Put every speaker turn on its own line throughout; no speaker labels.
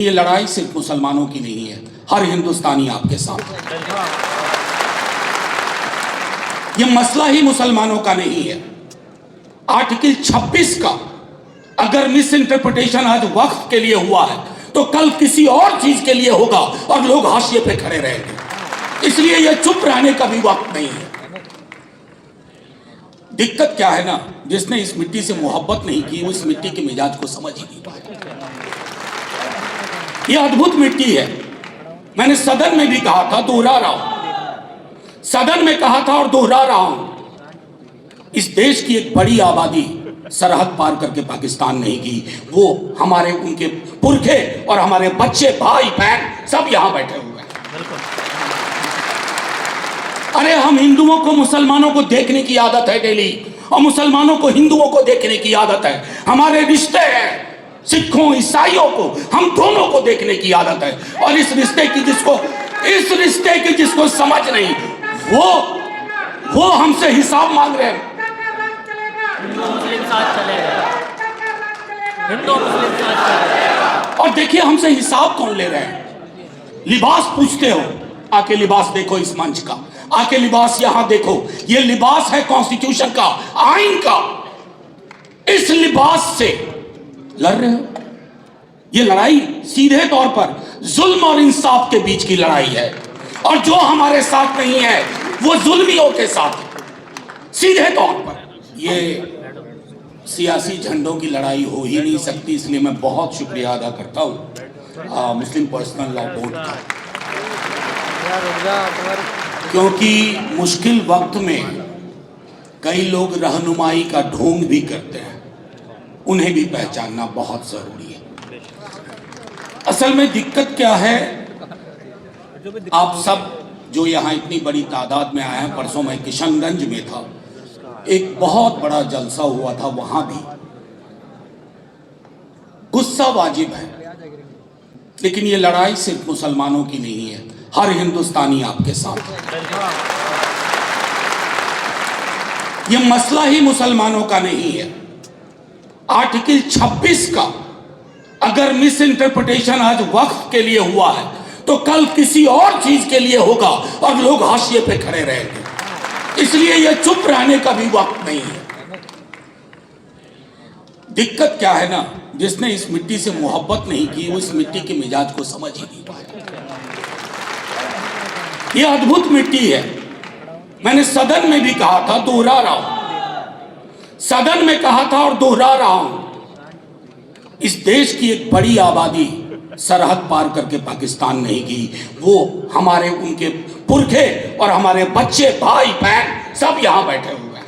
ये लड़ाई सिर्फ मुसलमानों की नहीं है, हर हिंदुस्तानी आपके साथ है। ये मसला ही मुसलमानों का नहीं है। आर्टिकल 26 का अगर मिस इंटरप्रिटेशन आज वक्फ के लिए हुआ है तो कल किसी और चीज के लिए होगा और लोग हाशिए पे खड़े रहेंगे। इसलिए ये चुप रहने का भी वक्त नहीं है। दिक्कत क्या है ना, जिसने इस मिट्टी से मोहब्बत नहीं की वो इस मिट्टी के मिजाज को समझ ही नहीं पाया। ये अद्भुत मिट्टी है। मैंने सदन में भी कहा था, दोहरा रहा हूं, सदन में कहा था और दोहरा रहा हूं, इस देश की एक बड़ी आबादी सरहद पार करके पाकिस्तान नहीं गई। वो हमारे उनके पुरखे और हमारे बच्चे, भाई बहन सब यहां बैठे हुए हैं। अरे हम हिंदुओं को मुसलमानों को देखने की आदत है डेली, और मुसलमानों को हिंदुओं को देखने की आदत है। हमारे रिश्ते हैं सिखों ईसाइयों को, हम दोनों को देखने की आदत है। और इस रिश्ते की जिसको समझ नहीं, वो हमसे हिसाब मांग रहे हैं।
हिंदू मुस्लिम साथ चलेगा, हिंदू मुस्लिम साथ चलेगा।
और देखिए हमसे हिसाब कौन ले रहे हैं। लिबास पूछते हो, आके लिबास देखो इस मंच का, आके लिबास यहां देखो। ये लिबास है कॉन्स्टिट्यूशन का, आइन का। इस लिबास से लड़ रहे हो। ये लड़ाई सीधे तौर पर जुल्म और इंसाफ के बीच की लड़ाई है, और जो हमारे साथ नहीं है वो जुल्मियों के साथ है। सीधे तौर पर ये सियासी झंडों की लड़ाई हो ही नहीं सकती। इसलिए मैं बहुत शुक्रिया अदा करता हूँ मुस्लिम पर्सनल लॉ बोर्ड का, क्योंकि मुश्किल वक्त में कई लोग रहनुमाई का ढोंग भी करते हैं, उन्हें भी पहचानना बहुत जरूरी है। असल में दिक्कत क्या है, आप सब जो यहाँ इतनी बड़ी तादाद में आए हैं, परसों मैं किशनगंज में था, एक बहुत बड़ा जलसा हुआ था, वहां भी गुस्सा वाजिब है, लेकिन ये लड़ाई सिर्फ मुसलमानों की नहीं है, हर हिंदुस्तानी आपके साथ है। ये मसला ही मुसलमानों का नहीं है। आर्टिकल 26 का अगर मिस इंटरप्रिटेशन आज वक्फ के लिए हुआ है तो कल किसी और चीज के लिए होगा और लोग हाशिए पे खड़े रहेंगे। इसलिए यह चुप रहने का भी वक्त नहीं है। दिक्कत क्या है ना, जिसने इस मिट्टी से मोहब्बत नहीं की वो इस मिट्टी के मिजाज को समझ ही नहीं पाया। यह अद्भुत मिट्टी है। मैंने सदन में भी कहा था, दोहरा रहा हूं, सदन में कहा था और दोहरा रहा हूं, इस देश की एक बड़ी आबादी सरहद पार करके पाकिस्तान नहीं गई। वो हमारे उनके पुरखे और हमारे बच्चे, भाई बहन सब यहां बैठे हुए हैं।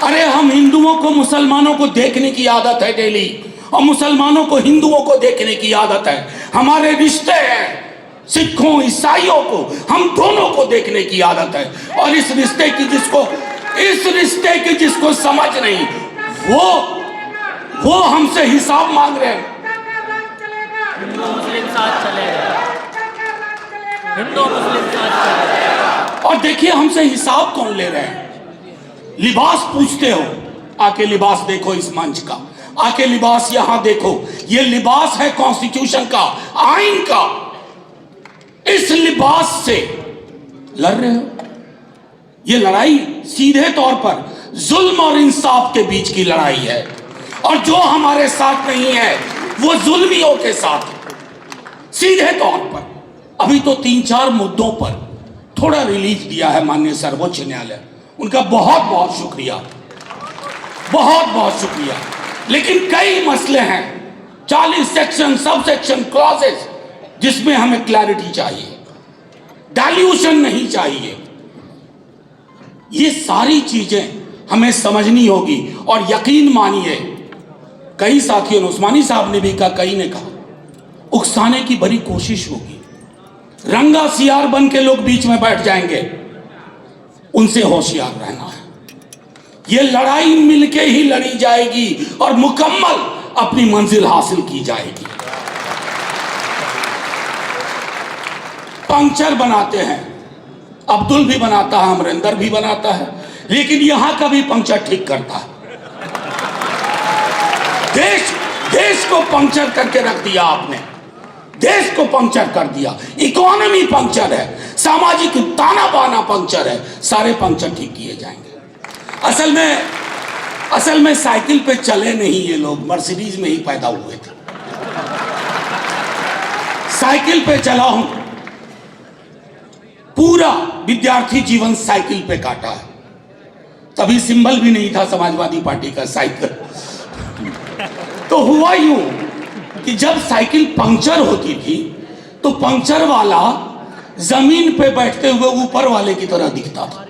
अरे हम हिंदुओं को मुसलमानों को देखने की आदत है डेली, और मुसलमानों को हिंदुओं को देखने की आदत है। हमारे रिश्ते हैं सिखों ईसाइयों को, हम दोनों को देखने की आदत है। और इस रिश्ते की जिसको समझ नहीं, वो हमसे हिसाब मांग रहे हैं।
हिंदू मुस्लिम साथ चलेगा, हिंदू मुस्लिम साथ चलेगा।
और देखिए हमसे हिसाब कौन ले रहे हैं। लिबास पूछते हो, आके लिबास देखो इस मंच का, आके लिबास यहां देखो। ये लिबास है कॉन्स्टिट्यूशन का, आइन का। इस लिबास से लड़ रहे हो। ये लड़ाई सीधे तौर पर जुल्म और इंसाफ के बीच की लड़ाई है, और जो हमारे साथ नहीं है वो जुल्मियों के साथ है। सीधे तौर पर अभी तो 3-4 मुद्दों पर थोड़ा रिलीफ दिया है माननीय सर्वोच्च न्यायालय, उनका बहुत बहुत शुक्रिया, बहुत बहुत शुक्रिया। लेकिन कई मसले हैं, 40 सेक्शन, सब सेक्शन, क्लॉजेस, जिसमें हमें क्लैरिटी चाहिए, डाइल्यूशन नहीं चाहिए। ये सारी चीजें हमें समझनी होगी। और यकीन मानिए, कई साथियों ने, उस्मानी साहब ने भी कहा, कई ने कहा, उकसाने की बड़ी कोशिश होगी, रंगा सियार बन के लोग बीच में बैठ जाएंगे। उनसे होशियार रहना है। ये लड़ाई मिलके ही लड़ी जाएगी और मुकम्मल अपनी मंजिल हासिल की जाएगी। पंक्चर बनाते हैं, अब्दुल भी बनाता है, अमरिंदर भी बनाता है, लेकिन यहां का भी पंक्चर ठीक करता है। देश को पंक्चर करके रख दिया आपने, देश को पंक्चर कर दिया। इकोनॉमी पंक्चर है, सामाजिक ताना बाना पंक्चर है, सारे पंक्चर ठीक किए जाएंगे। असल में साइकिल पे चले नहीं ये लोग, मर्सिडीज में ही पैदा हुए थे। साइकिल पे चला हूं, पूरा विद्यार्थी जीवन साइकिल पे काटा है। तभी सिंबल भी नहीं था समाजवादी पार्टी का साइकिल। तो हुआ यूं कि जब साइकिल पंक्चर होती थी तो पंक्चर वाला जमीन पे बैठते हुए ऊपर वाले की तरह दिखता था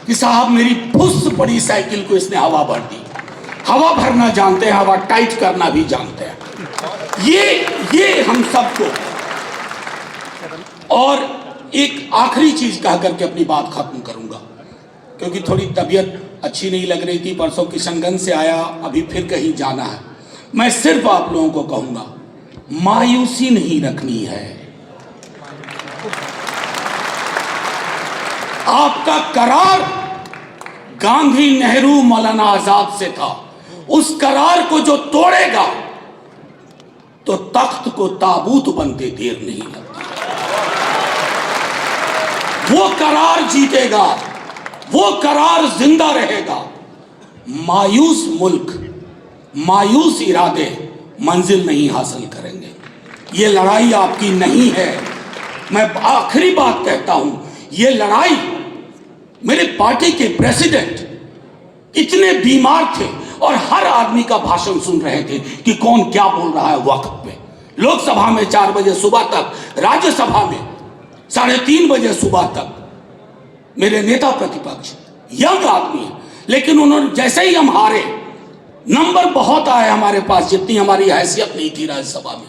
कि साहब मेरी फुस पड़ी साइकिल को इसने हवा भर दी। हवा भरना जानते हैं, हवा टाइट करना भी जानते हैं। ये हम सबको। और एक आखिरी चीज कह करके अपनी बात खत्म करूंगा, क्योंकि थोड़ी तबीयत अच्छी नहीं लग रही थी। परसों किशनगंज से आया, अभी फिर कहीं जाना है। मैं सिर्फ आप लोगों को कहूंगा, मायूसी नहीं रखनी है। आपका करार गांधी, नेहरू, मौलाना आजाद से था। उस करार को जो तोड़ेगा तो तख्त को ताबूत बनते देर नहीं लगती। वो करार जीतेगा, वो करार जिंदा रहेगा। मायूस मुल्क, मायूस इरादे मंजिल नहीं हासिल करेंगे। ये लड़ाई आपकी नहीं है। मैं आखिरी बात कहता हूं, ये लड़ाई मेरे पार्टी के प्रेसिडेंट इतने बीमार थे और हर आदमी का भाषण सुन रहे थे कि कौन क्या बोल रहा है वक्त पे। लोकसभा में 4 बजे सुबह तक, राज्यसभा में 3:30 बजे सुबह तक। मेरे नेता प्रतिपक्ष यंग आदमी है, लेकिन उन्होंने जैसे ही हम हारे, नंबर बहुत आए हमारे पास, जितनी हमारी हैसियत नहीं थी राज्यसभा में।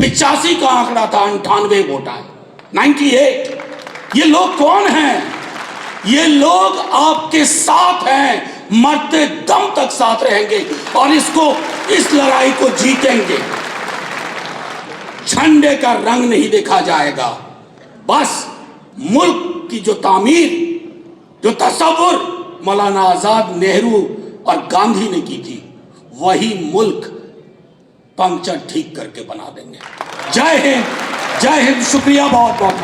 85 का आंकड़ा था, 98 वोट आए, 98। ये लोग कौन हैं? ये लोग आपके साथ हैं, मरते दम तक साथ रहेंगे और इस लड़ाई को जीतेंगे। झंडे का रंग नहीं देखा जाएगा, बस मुल्क की जो तामीर, जो तसव्वुर मौलाना आजाद, नेहरू और गांधी ने की थी, वही मुल्क पंक्चर ठीक करके बना देंगे। जय हिंद, जय हिंद। शुक्रिया, बहुत बहुत।